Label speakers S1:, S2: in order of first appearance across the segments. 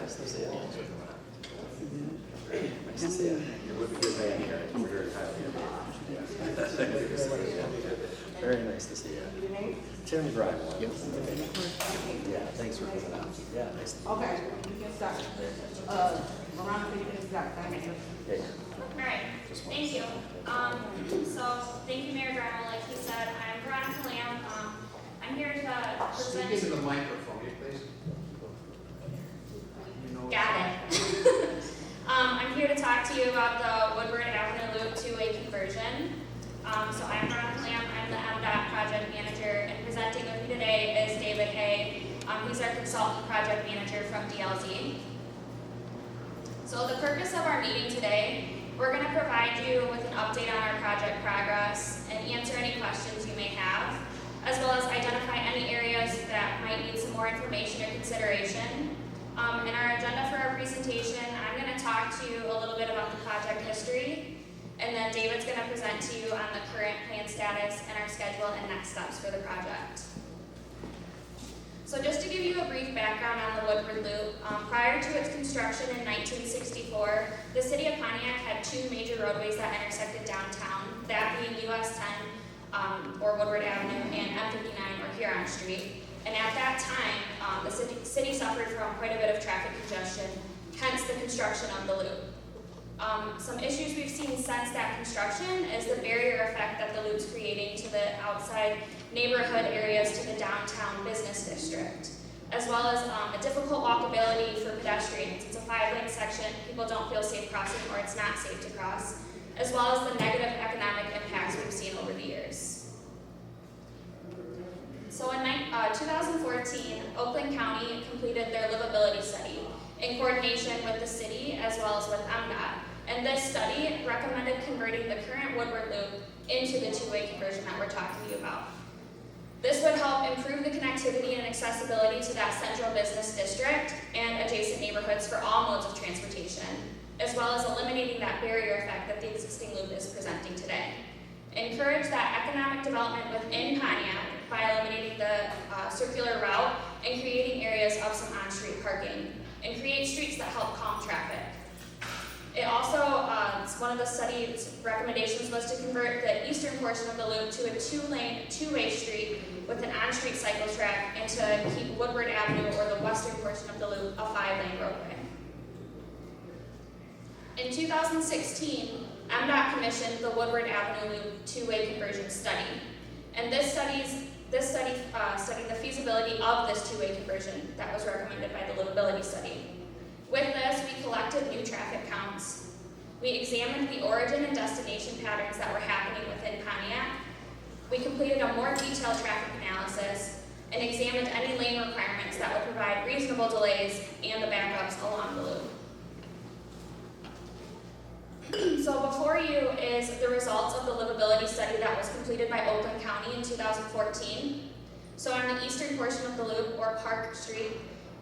S1: nice to see you. Nice to see you. You're with a good man here. We're very highly of you. Very nice to see you. Tim Grimes. Yep. Yeah, thanks for coming out. Yeah, nice to
S2: Okay, you can start. Veronica, you can start. Thank you.
S1: meet you.
S3: All right, thank you. So thank you, Mayor Brown. Like he said, I'm Veronica Lamb. I'm here to
S4: Speak into
S3: present.
S4: the microphone, please.
S3: Got it. I'm here to talk to you about the Woodward Avenue Loop two-way conversion. So I'm Veronica Lamb. I'm the MDOT project manager, and presenting with me today is David Hay. He's our consultant project manager from DLZ. So the purpose of our meeting today, we're going to provide you with an update on our project progress and answer any questions you may have, as well as identify any areas that might need some more information or consideration. In our agenda for our presentation, I'm going to talk to you a little bit about the project history, and then David's going to present to you on the current plan status and our schedule and next steps for the project. So just to give you a brief background on the Woodward Loop, prior to its construction in 1964, the city of Pontiac had two major roadways that intersected downtown, that being US 10 or Woodward Avenue and M59 or Huron Street. And at that time, the city suffered from quite a bit of traffic congestion, hence the construction of the loop. Some issues we've seen since that construction is the barrier effect that the loop's creating to the outside neighborhood areas to the downtown business district, as well as a difficult walkability for pedestrians. It's a 5-lane section, people don't feel safe crossing or it's not safe to cross, as well as the negative economic impacts we've seen over the years. So in 2014, Oakland County completed their livability study in coordination with the city as well as with MDOT. And this study recommended converting the current Woodward Loop into the two-way conversion that we're talking to you about. This would help improve the connectivity and accessibility to that central business district and adjacent neighborhoods for all modes of transportation, as well as eliminating that barrier effect that the existing loop is presenting today. Encourage that economic development within Pontiac by eliminating the circular route and creating areas of some on-street parking, and create streets that help calm traffic. It also, one of the study's recommendations was to convert the eastern portion of the loop to a two-way street with an on-street cycle track, and to keep Woodward Avenue or the western portion of the loop a 5-lane roadway. In 2016, MDOT commissioned the Woodward Avenue Loop two-way conversion study, and this studied the feasibility of this two-way conversion that was recommended by the livability study. With this, we collected new traffic counts. We examined the origin and destination patterns that were happening within Pontiac. We completed a more detailed traffic analysis and examined any lane requirements that would provide reasonable delays and the backups along the loop. So before you is the results of the livability study that was completed by Oakland County in 2014. So on the eastern portion of the loop, or Park Street,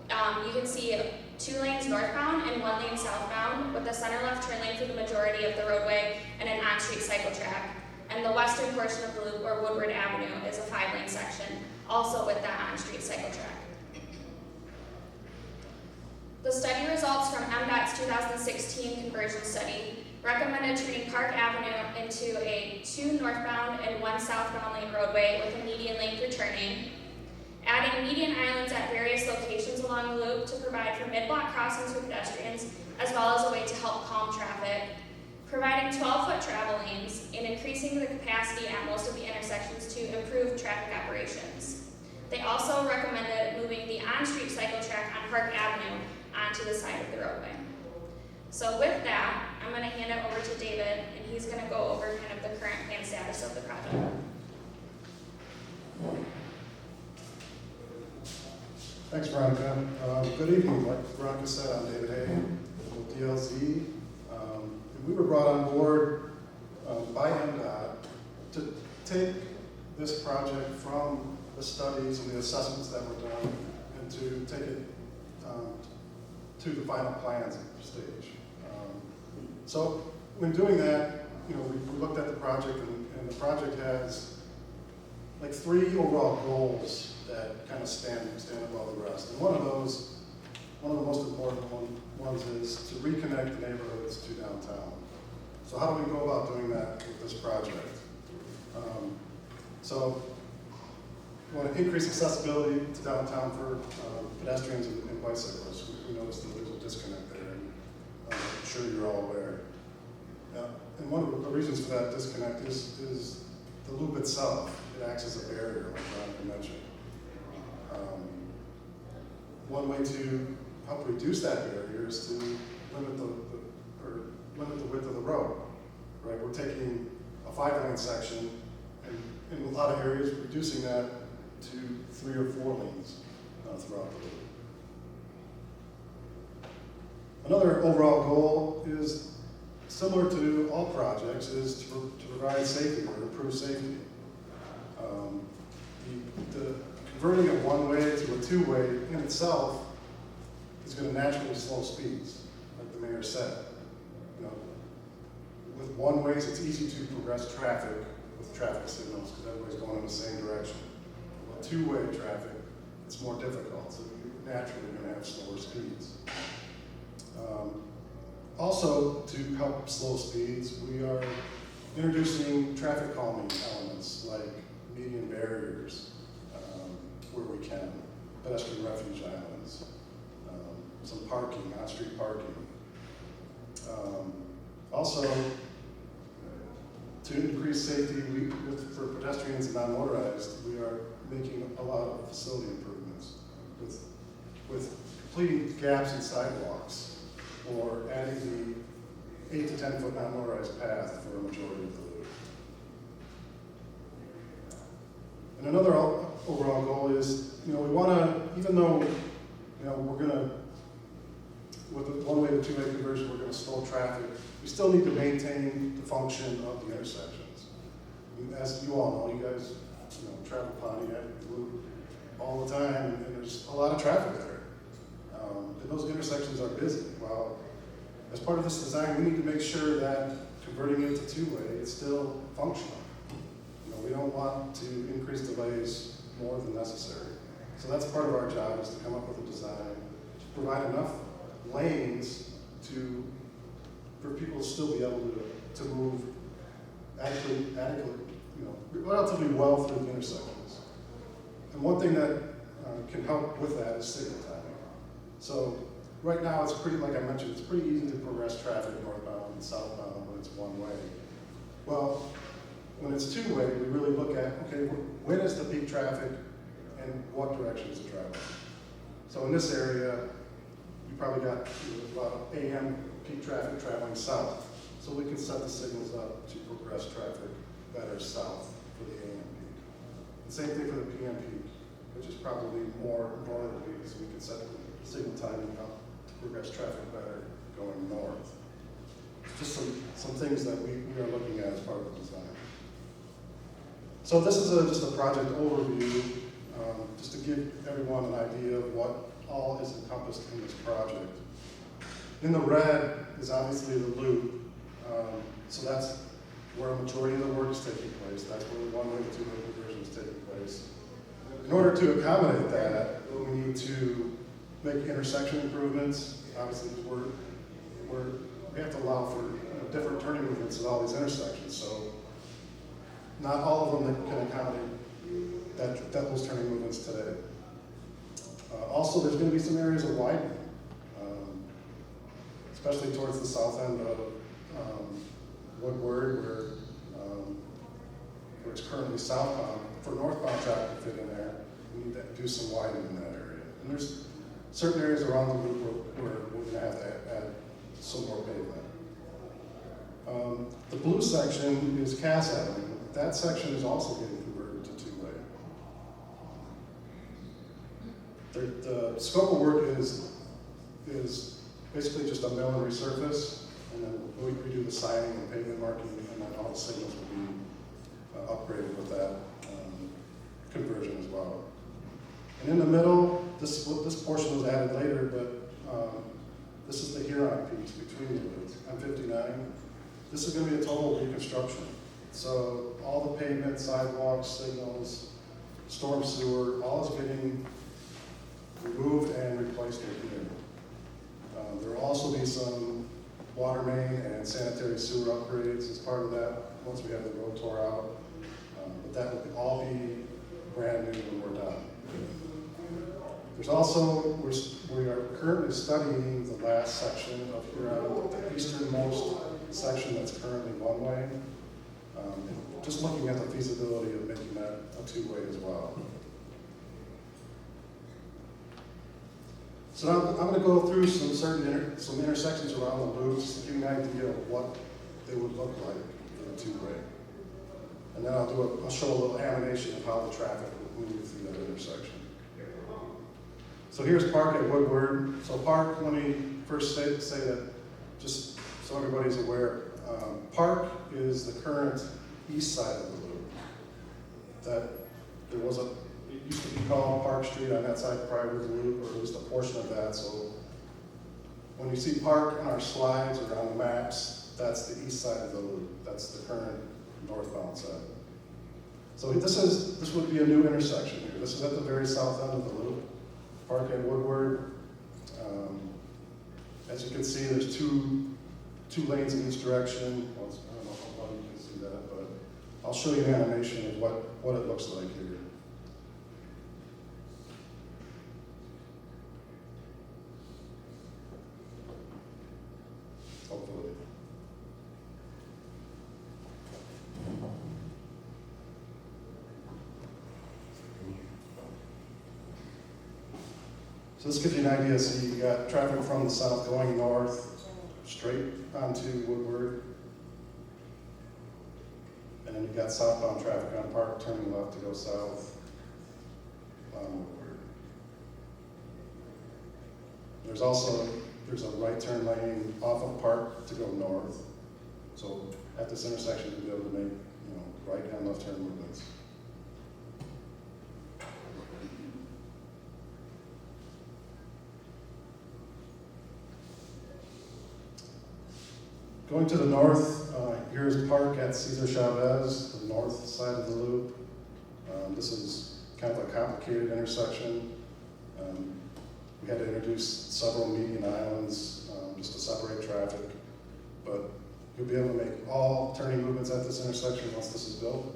S3: you can see 2 lanes northbound and 1 lane southbound, with the center left turn lane for the majority of the roadway and an on-street cycle track. And the western portion of the loop, or Woodward Avenue, is a 5-lane section, also with that on-street cycle track. The study results from MDOT's 2016 conversion study recommended turning Park Avenue into a 2 northbound and 1 southbound lane roadway with a median lane for turning, adding median islands at various locations along the loop to provide for mid-block crossings for pedestrians, as well as a way to help calm traffic, providing 12-foot travel lanes, and increasing the capacity at most of the intersections to improve traffic operations. They also recommended moving the on-street cycle track on Park Avenue onto the side of the roadway. So with that, I'm going to hand it over to David, and he's going to go over kind of the current plan status of the project.
S5: Thanks, Veronica. Good evening. Like Veronica said, I'm David Hay with DLZ. We were brought on board by MDOT to take this project from the studies and the assessments that were done and to take it to the final plans stage. So when doing that, we looked at the project, and the project has like 3 overall goals that kind of stand above the rest. And one of those one of the most important ones is to reconnect the neighborhoods to downtown. So how do we go about doing that with this project? So we want to increase accessibility to downtown for pedestrians and bicyclists. We noticed that there's a disconnect there, and I'm sure you're all aware. And one of the reasons for that disconnect is the loop itself. It acts as a barrier, like Ron mentioned. One way to help reduce that barrier is to limit the width of the road. Right, we're taking a 5-lane section and in a lot of areas reducing that to 3 or 4 lanes throughout the loop. Another overall goal is similar to all projects, is to provide safety or improve safety. The converting a one-way to a two-way in itself is going to naturally slow speeds, like the mayor said. You know, with one-ways, it's easy to progress traffic with traffic signals because everybody's going in the same direction. With two-way traffic, it's more difficult, so you're naturally going to have slower speeds. Also, to help slow speeds, we are introducing traffic calming elements like median barriers where we can, pedestrian refuge islands, some parking, on-street parking. Also, to increase safety for pedestrians and non-motorized, we are making a lot of facility improvements with completing gaps in sidewalks or adding the 8 to 10 foot non-motorized path for a majority of the loop. And another overall goal is, we want to, even though, we're going to, with the one-way to two-way conversion, we're going to slow traffic, we still need to maintain the function of the intersections. As you all know, you guys, travel Pontiac Loop all the time, and there's a lot of traffic there. And those intersections are busy. Well, as part of this design, we need to make sure that converting it to two-way, it's still functional. We don't want to increase delays more than necessary. So that's part of our job, is to come up with a design to provide enough lanes for people to still be able to move adequately, relatively well through the intersections. And one thing that can help with that is signal timing. So right now, it's pretty, like I mentioned, it's pretty easy to progress traffic northbound and southbound when it's one way. Well, when it's two-way, we really look at, okay, when is the peak traffic and what direction is it traveling? So in this area, you probably got a lot of AM peak traffic traveling south. So we can set the signals up to progress traffic better south for the AM peak. The same thing for the PM peak, which is probably more northerly, so we can set the signal timing up to progress traffic better going north. Just some things that we are looking at as part of the design. So this is just a project overview, just to give everyone an idea of what all is encompassed in this project. In the red is obviously the loop, so that's where a majority of the work is taking place. That's where the one-way to two-way conversion is taking place. In order to accommodate that, we need to make intersection improvements. Obviously, we have to allow for different turning movements at all these intersections. So not all of them can accommodate those turning movements today. Also, there's going to be some areas of widening, especially towards the south end of Woodward, where it's currently southbound. For northbound traffic to fit in there, we need to do some widening in that area. And there's certain areas around the loop where we're going to have to add some more pavement. The blue section is Cass Avenue. That section is also getting converted to two-way. The scope of work is basically just a mill and resurface, and then we redo the siding and pavement marking, and then all the signals will be upgraded with that conversion as well. And in the middle, this portion was added later, but this is the Huron piece between the roads, M59. This is going to be a total reconstruction. So all the pavement, sidewalks, signals, storm sewer, all is getting removed and replaced with new. some water main and sanitary sewer upgrades as part of that, once we have the road tore out. But that will all be brand new when we're done. There's also, we are currently studying the last section of Huron, the easternmost section that's currently one-way. Just looking at the feasibility of making that a two-way as well. So now I'm going to go through some intersections around the loop, just to give you an idea of what they would look like for the two-way. And then I'll show a little animation of how the traffic will move through that intersection. So here's Park at Woodward. So Park, let me first say that, just so everybody's aware, Park is the current east side of the loop. That there was it used to be called Park Street on that side prior to the loop, or at least a portion of that. So when you see Park on our slides or on the maps, that's the east side of the loop. That's the current northbound side. So this would be a new intersection here. This is at the very south end of the loop. Park at Woodward. As you can see, there's two lanes in each direction. Well, I don't know how well you can see that, but I'll show you an animation of what it looks like here. Hopefully. So this gives you an idea. So you got traffic from the south going north, straight onto Woodward. And then you've got southbound traffic on Park turning left to go south on Woodward. There's a right turn lane off of Park to go north. So at this intersection, you'll be able to make right and left turn movements. Going to the north, here's Park at Cesar Chavez, the north side of the loop. This is kind of a complicated intersection. We had to introduce several median islands just to separate traffic, but you'll be able to make all turning movements at this intersection once this is built.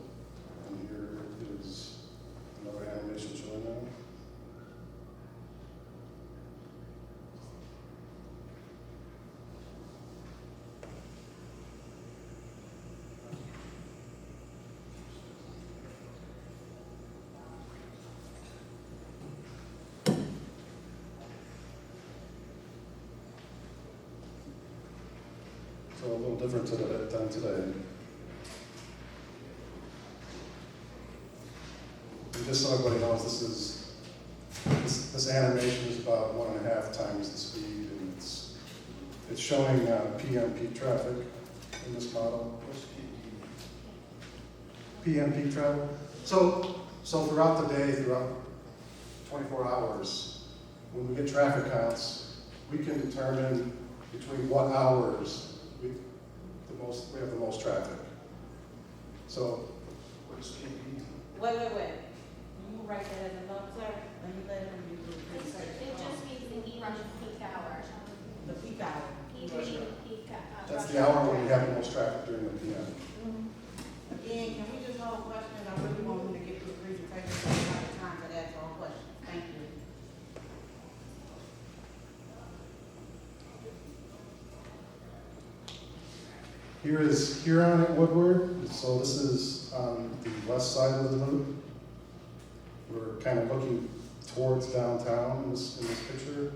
S5: And here is another animation showing that. So a little different than today. And just so everybody knows, this animation is about 1.5 times the speed, and it's showing PM peak traffic in this model. PM peak traffic. So throughout the day, throughout 24 hours, when we get traffic counts, we can determine between what hours we have the most traffic. So, what is KP?
S2: Wait. You write that as a note, sir? Let me let him do the research.
S3: It just means the heat rush peak hour.
S2: The peak hour.
S3: Peak
S5: That's the hour when we have the most traffic during the PM.
S2: Again, can we just hold questions? I really want him to get to the presentation, so we have time to ask all questions. Thank you.
S5: Here is Huron at Woodward. So this is on the west side of the loop. We're kind of looking towards downtown in this picture.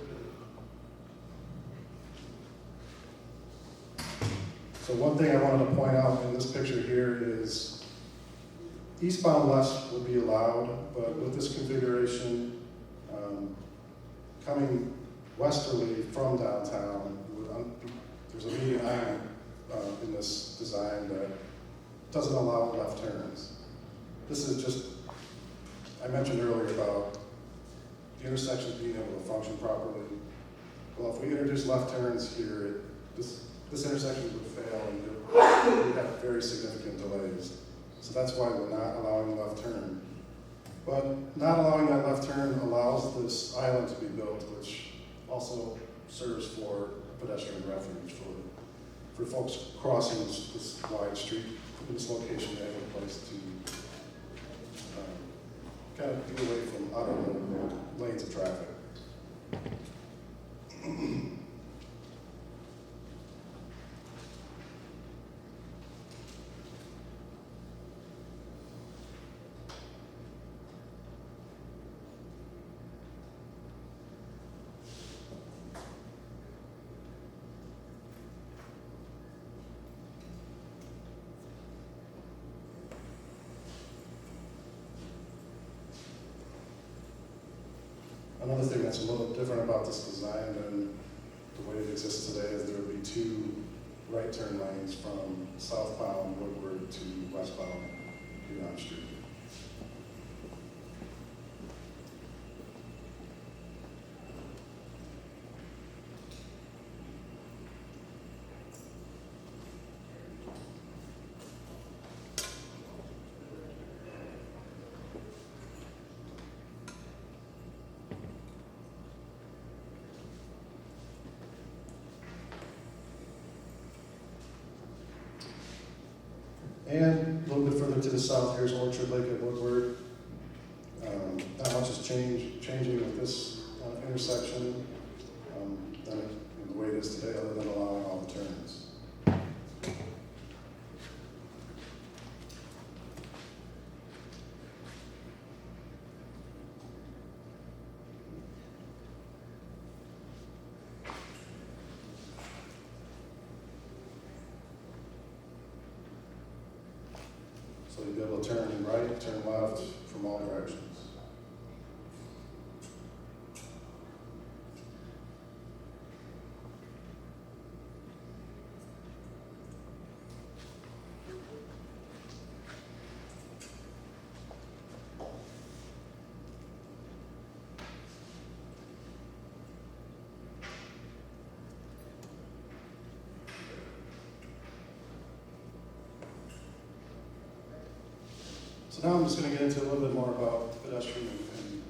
S5: So one thing I wanted to point out in this picture here is eastbound left would be allowed, but with this configuration, coming westerly from downtown, there's a median island in this design that doesn't allow left turns. This is just, I mentioned earlier about the intersections being able to function properly. Well, if we introduce left turns here, this intersection would fail and we'd have very significant delays. So that's why we're not allowing a left turn. But not allowing that left turn allows this island to be built, which also serves for pedestrian refuge for folks crossing this wide street. In this location, they have a place to kind of be away from other lanes of traffic. Another thing that's a little different about this design than the way it exists today is there would be two right turn lanes from southbound Woodward to westbound Huron Street. And a little bit further to the south, here's Orchard Lake at Woodward. Not much is changing with this intersection than the way it is today, other than allowing all the turns. So you'll be able to turn right, turn left from all directions. So now I'm just going to get into a little bit more about pedestrian and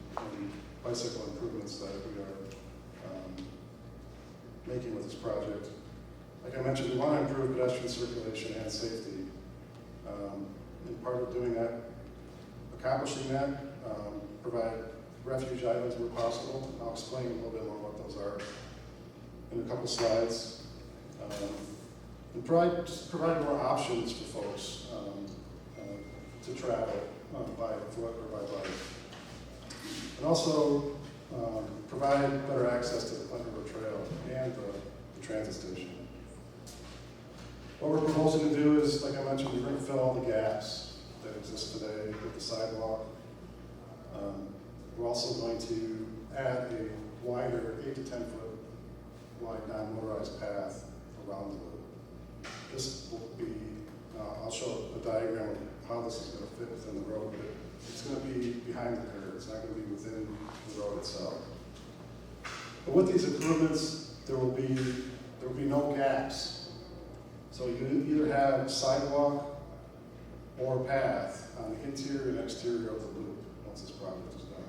S5: bicycle improvements that we are making with this project. Like I mentioned, we want to improve pedestrian circulation and safety. And part of doing that, accomplishing that, provide refuge islands where possible. I'll explain a little bit more what those are in a couple slides. And provide more options for folks to travel by foot or by bike. And also provide better access to the Clinton River Trail and the transit station. What we're proposing to do is, like I mentioned, we're going to fill all the gaps that exist today with the sidewalk. We're also going to add a wider 8 to 10 foot wide non-motorized path around the loop. This will be, I'll show a diagram of how this is going to fit within the road, but it's going to be behind the curve. It's not going to be within the road itself. But with these improvements, there will be no gaps. So you either have sidewalk or path on the interior and exterior of the loop once this project is done.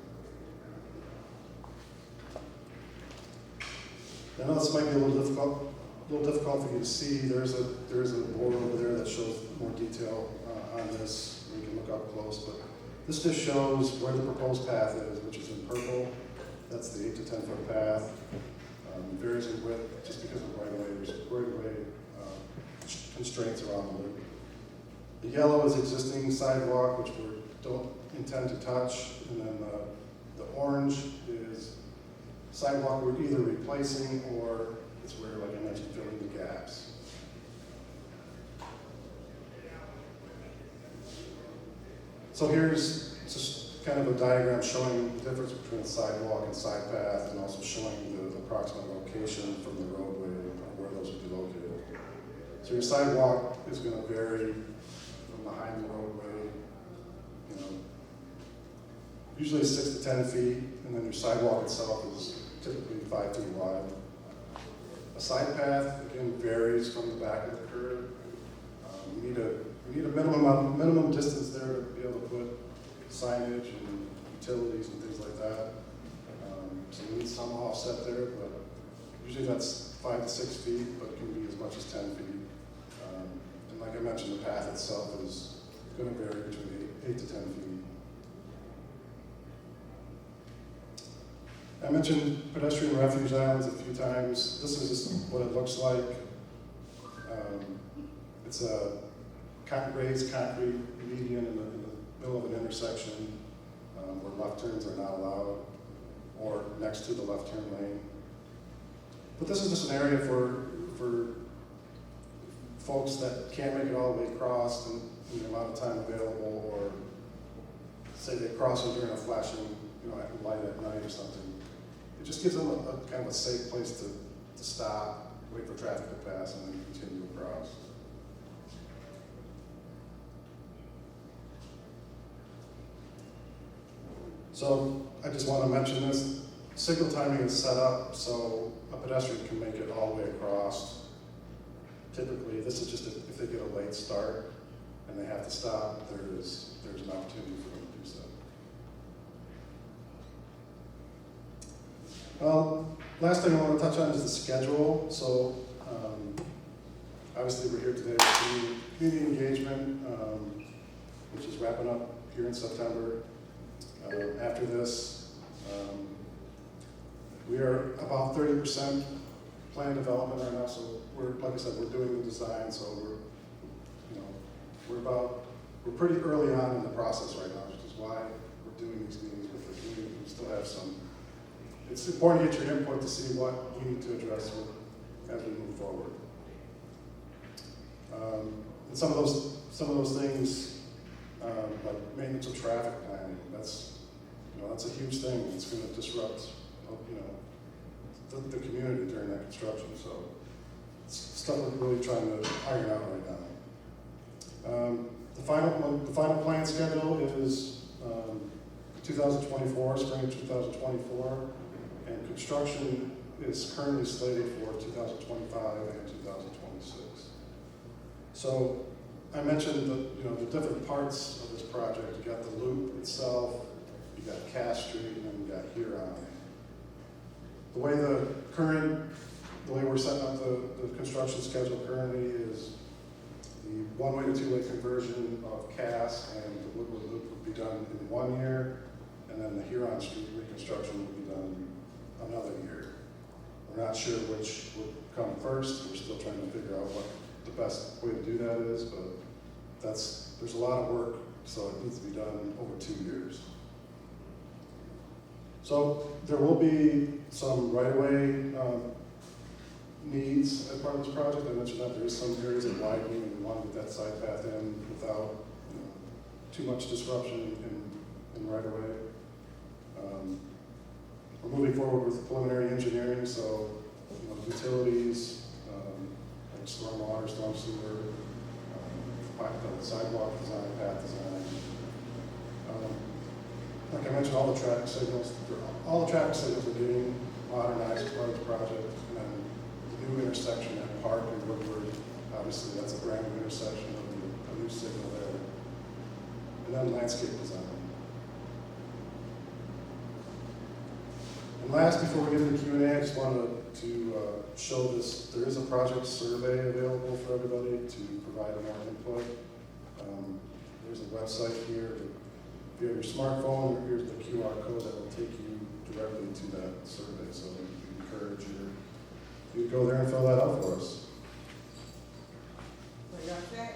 S5: I know this might be a little difficult for you to see. There is a board over there that shows more detail on this. We can look up close, but this just shows where the proposed path is, which is in purple. That's the 8 to 10 foot path. It varies in width just because of right-of-way constraints around the loop. The yellow is existing sidewalk, which we don't intend to touch, and then the orange is sidewalk we're either replacing or it's where, like I mentioned, filling the gaps. So here's just kind of a diagram showing the difference between sidewalk and side path, and also showing the approximate location from the roadway of where those would be located. So your sidewalk is going to vary from behind the roadway, usually 6 to 10 feet, and then your sidewalk itself is typically 5 feet wide. A side path, again, varies from the back of the curb. We need a minimum distance there to be able to put signage and utilities and things like that. So we need some offset there, but Usually that's 5 to 6 feet, but it can be as much as 10 feet. And like I mentioned, the path itself is going to vary between 8 to 10 feet. I mentioned pedestrian refuge islands a few times. This is just what it looks like. It's a raised concrete median in the middle of an intersection where left turns are not allowed, or next to the left turn lane. But this is just an area for folks that can't make it all the way across in the amount of time available, or say they cross it during a flashing light at night or something. It just gives them a kind of a safe place to stop, wait for traffic to pass, and then continue across. So I just want to mention this. Signal timing is set up so a pedestrian can make it all the way across. Typically, this is just if they get a late start and they have to stop, there's an opportunity for them to do so. Last thing I want to touch on is the schedule. So obviously we're here today for community engagement, which is wrapping up here in September. After this, we are about 30% plan development right now. So like I said, we're doing the design. So we're pretty early on in the process right now, which is why we're doing these meetings with the community. We still have some. It's important to get your input to see what we need to address as we move forward. And some of those things, like maintenance of traffic planning, that's a huge thing. It's going to disrupt, the community during that construction. So it's stuff we're really trying to iron out right now. The final plan schedule is 2024, spring of 2024, and construction is currently slated for 2025 and 2026. So I mentioned the different parts of this project. You got the loop itself, you got Cass Street, and then you got Huron. The way we're setting up the construction schedule currently is the one-way to two-way conversion of Cass and the Woodward loop would be done in 1 year, and then the Huron Street reconstruction would be done another year. We're not sure which would come first. We're still trying to figure out what the best way to do that is, but there's a lot of work, so it needs to be done over 2 years. So there will be some right-of-way needs as part of this project. I mentioned that there is some areas of widening, and we want to get that side path in without too much disruption in right-of-way. We're moving forward with preliminary engineering, so utilities, like stormwater, storm sewer, sidewalk design, path design. Like I mentioned, all the traffic signals are getting modernized as part of the project, and then the new intersection at Park and Woodward, obviously that's a brand new intersection, a new signal there, and then landscape design. And last, before we get into Q&A, I just wanted to show this. There is a project survey available for everybody to provide more input. There's a website here. If you have your smartphone, here's the QR code that will take you directly to that survey. So we encourage you to go there and fill that out for us.
S2: So y'all set?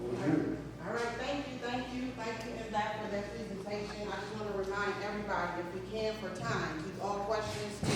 S5: What would you?
S2: All right, thank you, MDOT, for that presentation. I just want to remind everybody, if we can, for time, keep all questions to